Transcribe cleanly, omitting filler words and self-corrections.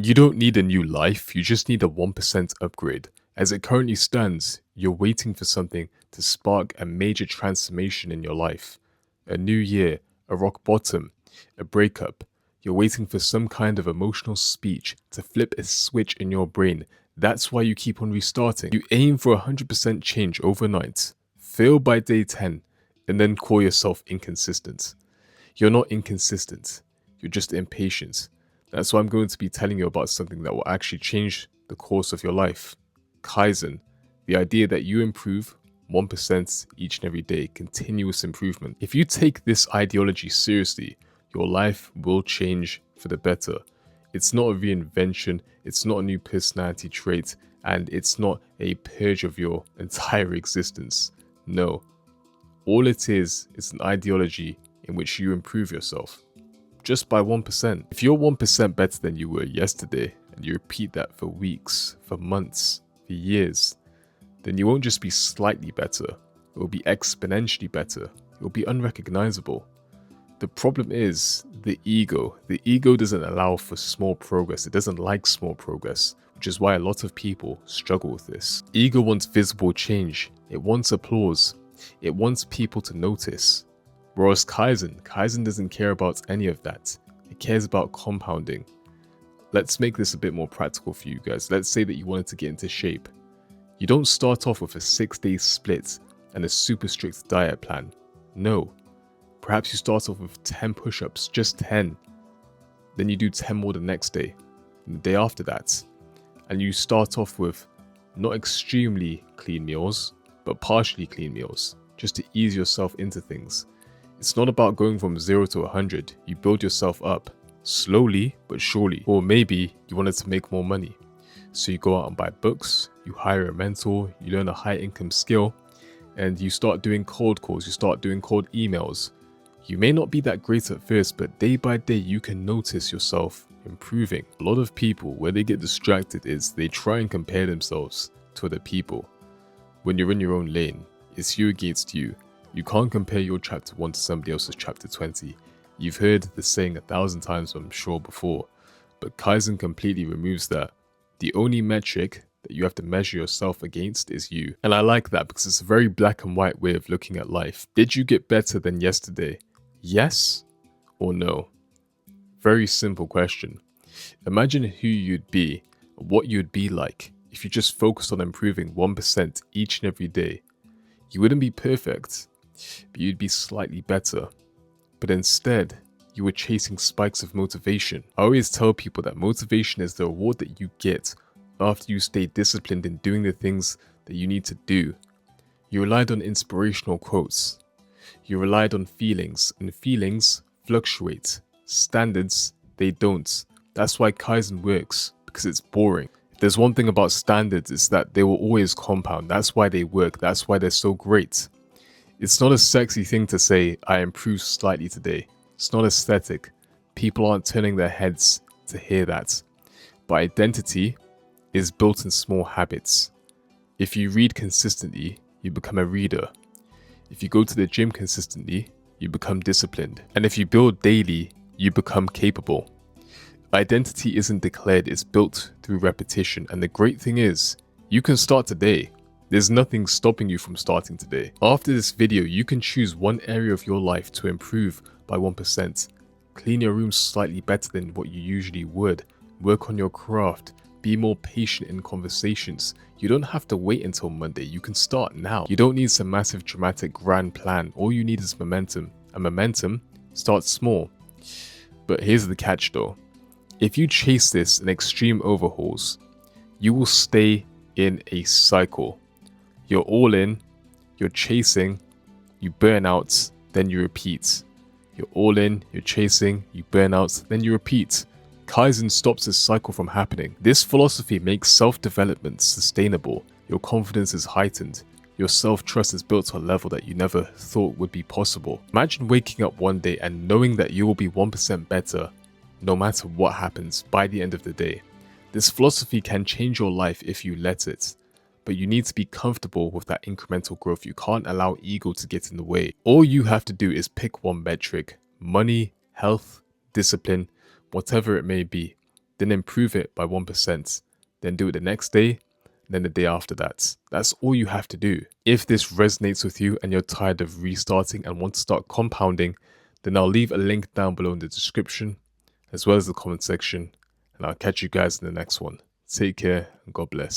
You don't need a new life, you just need a 1% upgrade. As it currently stands, you're waiting for something to spark a major transformation in your life. A new year, a rock bottom, a breakup. You're waiting for some kind of emotional speech to flip a switch in your brain. That's why you keep on restarting. You aim for 100% change overnight, fail by day 10, and then call yourself inconsistent. You're not inconsistent, you're just impatient. That's why I'm going to be telling you about something that will actually change the course of your life. Kaizen, the idea that you improve 1% each and every day, continuous improvement. If you take this ideology seriously, your life will change for the better. It's not a reinvention, it's not a new personality trait, and it's not a purge of your entire existence. No. All it is an ideology in which you improve yourself just by 1%. If you're 1% better than you were yesterday, and you repeat that for weeks, for months, for years, then you won't just be slightly better, it will be exponentially better, it will be unrecognizable. The problem is the ego. The ego doesn't allow for small progress, it doesn't like small progress, which is why a lot of people struggle with this. Ego wants visible change, it wants applause, it wants people to notice. Whereas Kaizen doesn't care about any of that. It cares about compounding. Let's make this a bit more practical for you guys. Let's say that you wanted to get into shape. You don't start off with a 6-day split and a super strict diet plan. No. Perhaps you start off with 10 push-ups, just 10. Then you do 10 more the next day, and the day after that. And you start off with not extremely clean meals, but partially clean meals, just to ease yourself into things. It's not about going from 0 to 100. You build yourself up, slowly but surely. Or maybe you wanted to make more money. So you go out and buy books, you hire a mentor, you learn a high income skill, and you start doing cold calls, you start doing cold emails. You may not be that great at first, but day by day you can notice yourself improving. A lot of people, where they get distracted is they try and compare themselves to other people. When you're in your own lane, it's you against you. You can't compare your chapter 1 to somebody else's chapter 20. You've heard the saying 1,000 times, I'm sure, before, but Kaizen completely removes that. The only metric that you have to measure yourself against is you. And I like that because it's a very black and white way of looking at life. Did you get better than yesterday? Yes or no? Very simple question. Imagine who you'd be, what you'd be like if you just focused on improving 1% each and every day. You wouldn't be perfect, but you'd be slightly better. But instead, you were chasing spikes of motivation. I always tell people that motivation is the reward that you get after you stay disciplined in doing the things that you need to do. You relied on inspirational quotes. You relied on feelings, and feelings fluctuate. Standards, they don't. That's why Kaizen works, because it's boring. If there's one thing about standards, it's that they will always compound. That's why they work. That's why they're so great. It's not a sexy thing to say, I improved slightly today. It's not aesthetic. People aren't turning their heads to hear that. But identity is built in small habits. If you read consistently, you become a reader. If you go to the gym consistently, you become disciplined. And if you build daily, you become capable. Identity isn't declared, it's built through repetition. And the great thing is, you can start today. There's nothing stopping you from starting today. After this video, you can choose one area of your life to improve by 1%. Clean your room slightly better than what you usually would. Work on your craft. Be more patient in conversations. You don't have to wait until Monday. You can start now. You don't need some massive, dramatic, grand plan. All you need is momentum. And momentum starts small. But here's the catch though. If you chase this in extreme overhauls, you will stay in a cycle. You're all in, you're chasing, you burn out, then you repeat. You're all in, you're chasing, you burn out, then you repeat. Kaizen stops this cycle from happening. This philosophy makes self-development sustainable. Your confidence is heightened. Your self-trust is built to a level that you never thought would be possible. Imagine waking up one day and knowing that you will be 1% better no matter what happens by the end of the day. This philosophy can change your life if you let it. But you need to be comfortable with that incremental growth. You can't allow ego to get in the way. All you have to do is pick one metric: money, health, discipline, whatever it may be. then improve it by 1%, then do it the next day, then the day after that. That's all you have to do. If this resonates with you and you're tired of restarting and want to start compounding, then I'll leave a link down below in the description as well as the comment section, and I'll catch you guys in the next one. Take care and God bless.